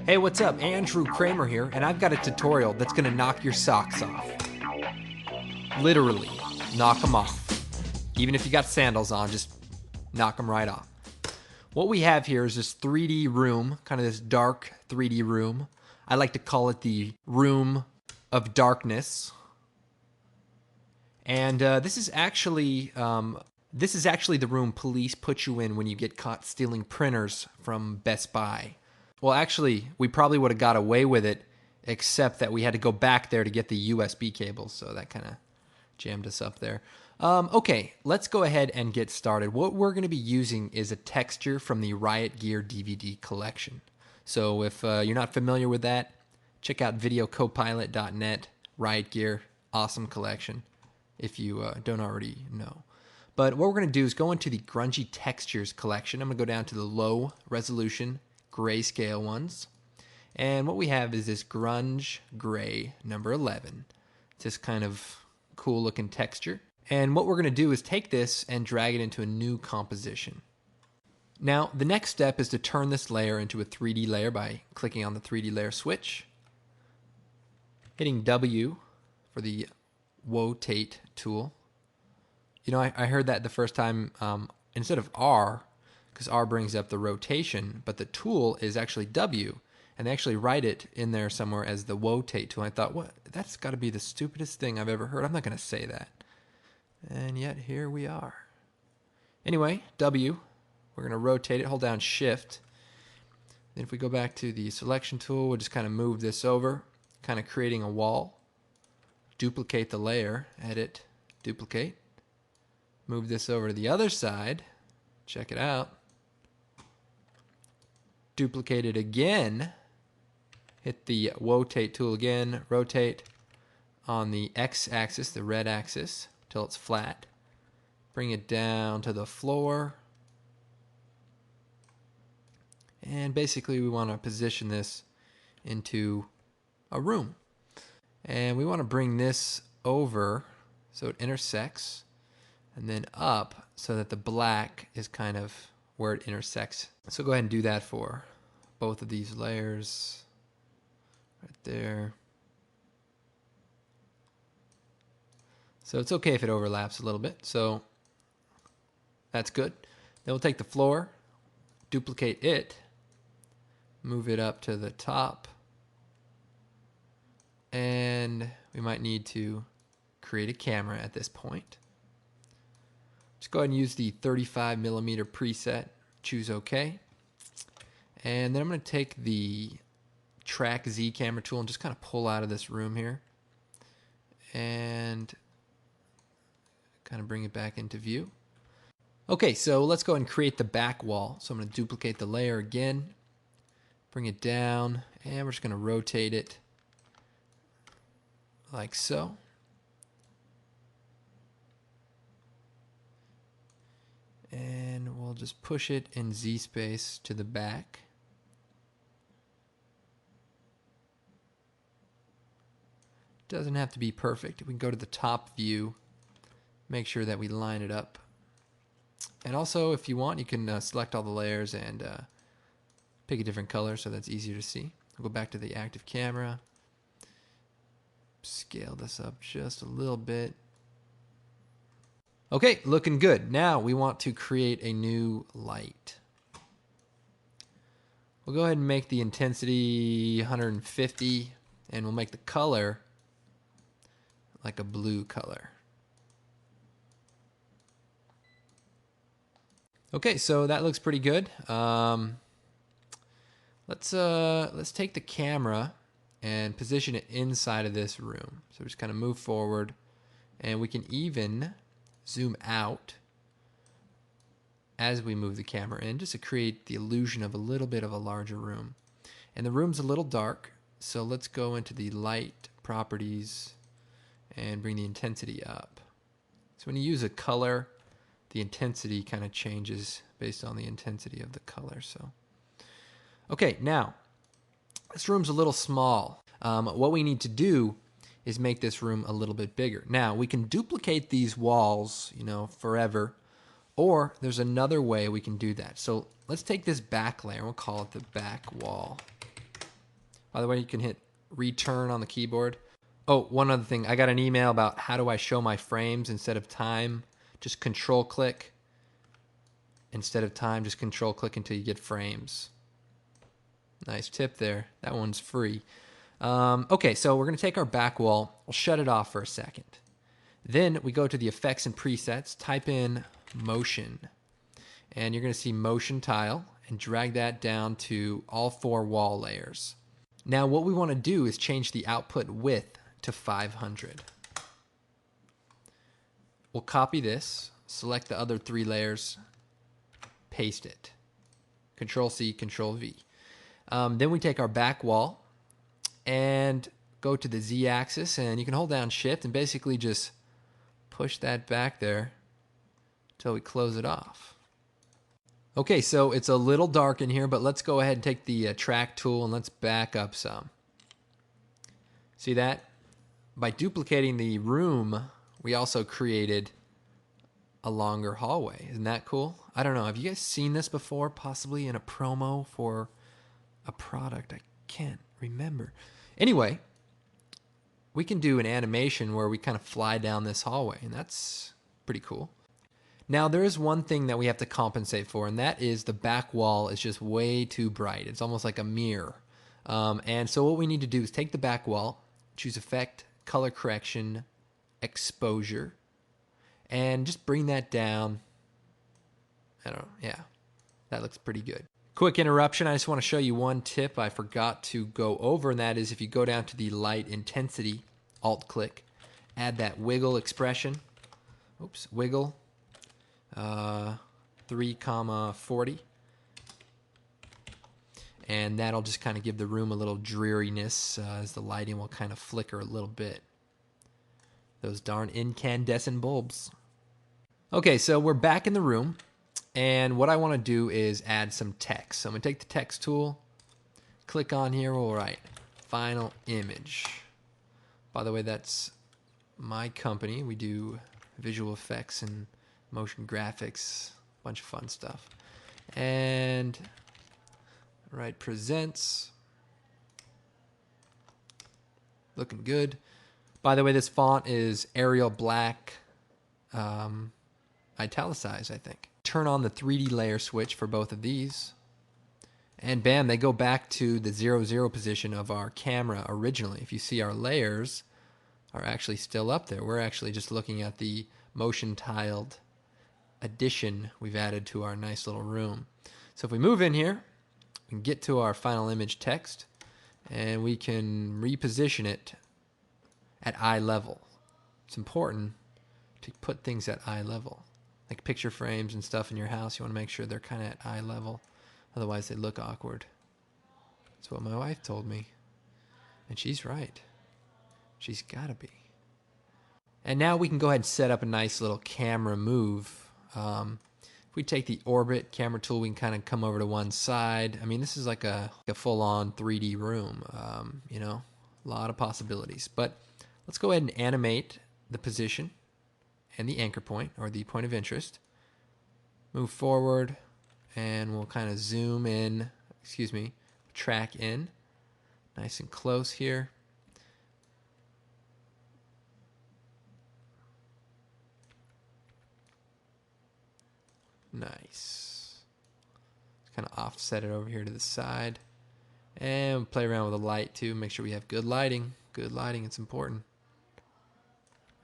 Hey, what's up? Andrew Kramer here, and I've got a tutorial that's gonna knock your socks off. Literally, knock them off. Even if you got sandals on, just knock them right off. What we have here is this 3D room, kind of this dark 3D room. I like to call it the room of darkness. And this is actually the room police put you in when you get caught stealing printers from Best Buy. Well, actually, we probably would have got away with it, except that we had to go back there to get the USB cables, so that kind of jammed us up there. Okay, let's go ahead and get started. What we're going to be using is a texture from the Riot Gear DVD collection. So if you're not familiar with that, check out videocopilot.net, Riot Gear, awesome collection, if you don't already know. But what we're going to do is go into the Grungy Textures collection. I'm going to go down to the low resolution grayscale ones. And what we have is this grunge gray number 11. It's this kind of cool looking texture. And what we're going to do is take this and drag it into a new composition. Now, the next step is to turn this layer into a 3D layer by clicking on the 3D layer switch, hitting W for the rotate tool. You know, I heard that the first time, instead of R, because R brings up the rotation, but the tool is actually W, and they actually write it in there somewhere as the rotate tool. I thought, what? That's got to be the stupidest thing I've ever heard. I'm not going to say that. And yet, here we are. Anyway, W, we're going to rotate it, hold down Shift. Then if we go back to the selection tool, we'll just kind of move this over, kind of creating a wall. Duplicate the layer, edit, duplicate. Move this over to the other side. Check it out. Duplicate it again. Hit the rotate tool again. Rotate on the X-axis, the red axis, till it's flat. Bring it down to the floor. And basically we want to position this into a room. And we want to bring this over so it intersects, and then up so that the black is kind of where it intersects. So go ahead and do that for both of these layers right there. So it's okay if it overlaps a little bit. So that's good. Then we'll take the floor, duplicate it, move it up to the top, and we might need to create a camera at this point. Just go ahead and use the 35mm preset, choose OK. And then I'm going to take the Track Z camera tool and just kind of pull out of this room here. And kind of bring it back into view. Okay, so let's go and create the back wall. So I'm going to duplicate the layer again, bring it down, and we're just going to rotate it like so. And we'll just push it in Z space to the back. Doesn't have to be perfect. We can go to the top view, make sure that we line it up. And also, if you want, you can select all the layers and pick a different color so that's easier to see. I'll go back to the active camera, scale this up just a little bit. Okay, looking good. Now we want to create a new light. We'll go ahead and make the intensity 150, and we'll make the color like a blue color. Okay, so that looks pretty good. Let's take the camera and position it inside of this room. So just kind of move forward, and we can even zoom out as we move the camera in, just to create the illusion of a little bit of a larger room. And the room's a little dark, so let's go into the light properties and bring the intensity up. So when you use a color, the intensity kind of changes based on the intensity of the color. So, okay, now this room's a little small. What we need to do is make this room a little bit bigger. Now, we can duplicate these walls, you know, forever, or there's another way we can do that. So let's take this back layer, we'll call it the back wall. By the way, you can hit return on the keyboard. Oh, one other thing. I got an email about how do I show my frames instead of time. Just control click. Instead of time, just control click until you get frames. Nice tip there. That one's free. Okay, so we're going to take our back wall. We'll shut it off for a second. Then we go to the effects and presets, type in motion. And you're going to see motion tile and drag that down to all 4 wall layers. Now what we want to do is change the output width to 500. We'll copy this, select the other 3 layers, paste it. Control C, Control V. Then we take our back wall and go to the Z axis, and you can hold down Shift and basically just push that back there until we close it off. Okay, so it's a little dark in here, but let's go ahead and take the track tool and let's back up some. See that? By duplicating the room, we also created a longer hallway. Isn't that cool? I don't know. Have you guys seen this before? Possibly in a promo for a product. I can't remember. Anyway, we can do an animation where we kind of fly down this hallway, and that's pretty cool. Now, there is one thing that we have to compensate for, and that is the back wall is just way too bright. It's almost like a mirror. And so what we need to do is take the back wall, choose Effect, Color Correction, Exposure, and just bring that down. I don't know. Yeah, that looks pretty good. Quick interruption. I just want to show you one tip I forgot to go over, and that is if you go down to the light intensity, Alt-click, add that wiggle expression. Oops, wiggle. 3,40, and that'll just kind of give the room a little dreariness as the lighting will kind of flicker a little bit. Those darn incandescent bulbs. Okay, so we're back in the room, and what I want to do is add some text. So I'm going to take the text tool, click on here, we'll write final image. By the way, that's my company. We do visual effects and motion graphics, a bunch of fun stuff. And right, presents. Looking good. By the way, this font is Arial Black, italicized, I think. Turn on the 3D layer switch for both of these. And bam, they go back to the 0, 0 position of our camera originally. If you see, our layers are actually still up there. We're actually just looking at the motion tiled addition we've added to our nice little room. So if we move in here, we can get to our final image text, and we can reposition it at eye level. It's important to put things at eye level. Like picture frames and stuff in your house, you want to make sure they're kind of at eye level. Otherwise they look awkward. That's what my wife told me. And she's right. She's got to be. And now we can go ahead and set up a nice little camera move. If we take the orbit camera tool, we can kind of come over to one side. I mean, this is like a full-on 3D room, you know, a lot of possibilities. But let's go ahead and animate the position and the anchor point, or the point of interest. Move forward, and we'll kind of zoom in, track in. Nice and close here. Nice. Kind of offset it over here to the side. And we'll play around with the light too. Make sure we have good lighting. Good lighting, it's important.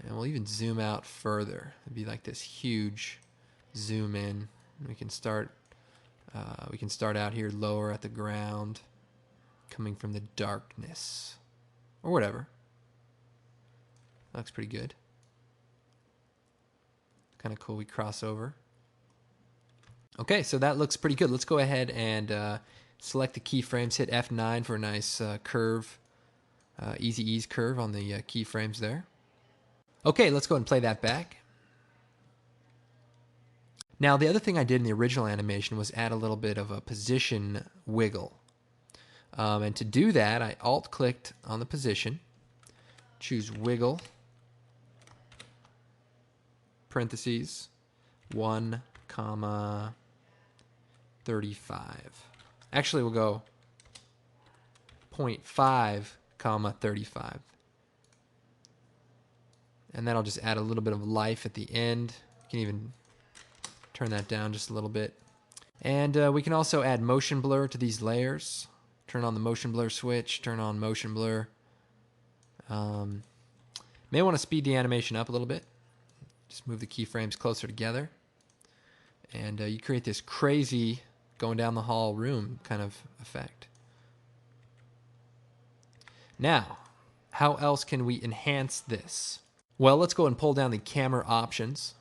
And we'll even zoom out further. It'd be like this huge zoom in. We can start out here lower at the ground, coming from the darkness. Or whatever. Looks pretty good. Kind of cool, we cross over. Okay, so that looks pretty good. Let's go ahead and select the keyframes, hit F9 for a nice curve, easy ease curve on the keyframes there. Okay, let's go ahead and play that back. Now, the other thing I did in the original animation was add a little bit of a position wiggle. And to do that, I Alt-clicked on the position, choose Wiggle, parentheses, 1,35. Actually, we'll go 0.5, comma 35. And that'll just add a little bit of life at the end. You can even turn that down just a little bit. And we can also add motion blur to these layers. Turn on the motion blur switch, turn on motion blur. May want to speed the animation up a little bit. Just move the keyframes closer together. And you create this crazy going down the hall room kind of effect. Now, how else can we enhance this? Well, let's go and pull down the camera options.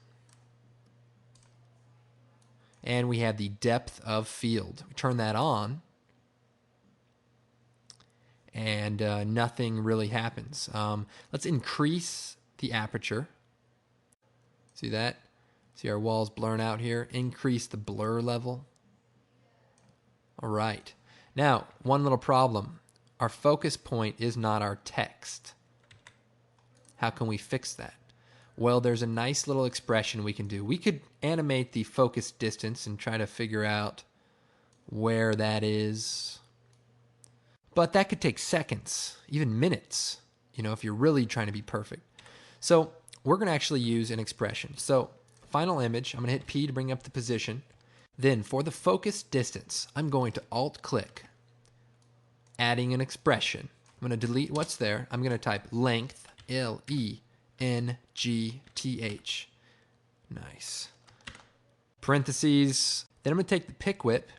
And we have the depth of field. We turn that on. And nothing really happens. Let's increase the aperture. See that? See our walls blurring out here? Increase the blur level. All right. Now, one little problem. Our focus point is not our text. How can we fix that? Well, there's a nice little expression we can do. We could animate the focus distance and try to figure out where that is. But that could take seconds, even minutes, you know, if you're really trying to be perfect. So we're going to actually use an expression. So final image, I'm going to hit P to bring up the position. Then for the focus distance, I'm going to Alt-click, adding an expression. I'm going to delete what's there. I'm going to type length, L-E-N-G-T-H. Nice. Parentheses. Then I'm going to take the pick whip,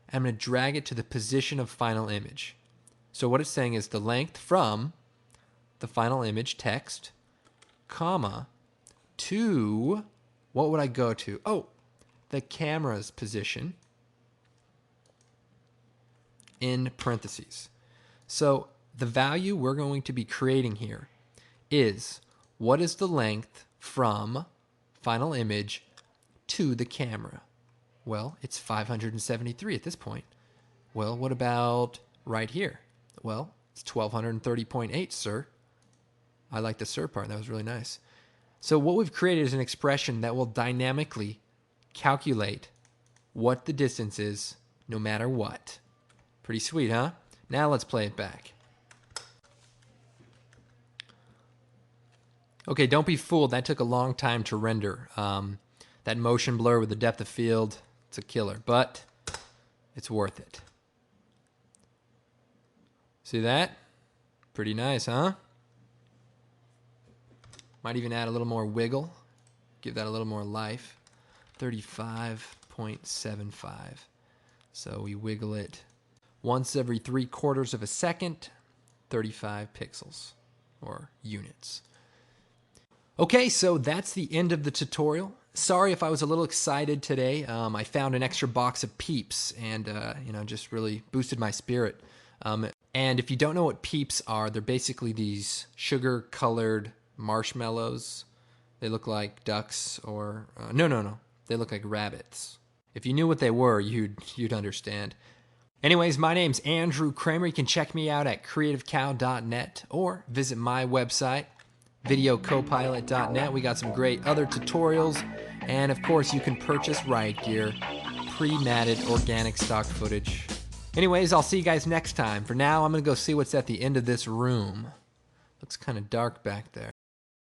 and I'm going to drag it to the position of final image. So what it's saying is the length from the final image text, comma, to, what would I go to? Oh, the camera's position in parentheses. So the value we're going to be creating here is what is the length from final image to the camera? Well, it's 573 at this point. Well, what about right here? Well, it's 1230.8, sir. I like the sir part. That was really nice. So what we've created is an expression that will dynamically calculate what the distance is no matter what. Pretty sweet, huh? Now let's play it back. Okay, don't be fooled. That took a long time to render. That motion blur with the depth of field, it's a killer, but it's worth it. See that? Pretty nice, huh? Might even add a little more wiggle. Give that a little more life. 35.75. So we wiggle it once every 3/4 of a second, 35 pixels or units. Okay, so that's the end of the tutorial. Sorry if I was a little excited today. I found an extra box of Peeps and just really boosted my spirit. And if you don't know what Peeps are, they're basically these sugar-colored marshmallows. They look like ducks or... No. They look like rabbits. If you knew what they were, you'd understand. Anyways, my name's Andrew Kramer. You can check me out at creativecow.net or visit my website, videocopilot.net. We got some great other tutorials. And of course, you can purchase Riot Gear, pre-matted organic stock footage. Anyways, I'll see you guys next time. For now, I'm going to go see what's at the end of this room. Looks kind of dark back there.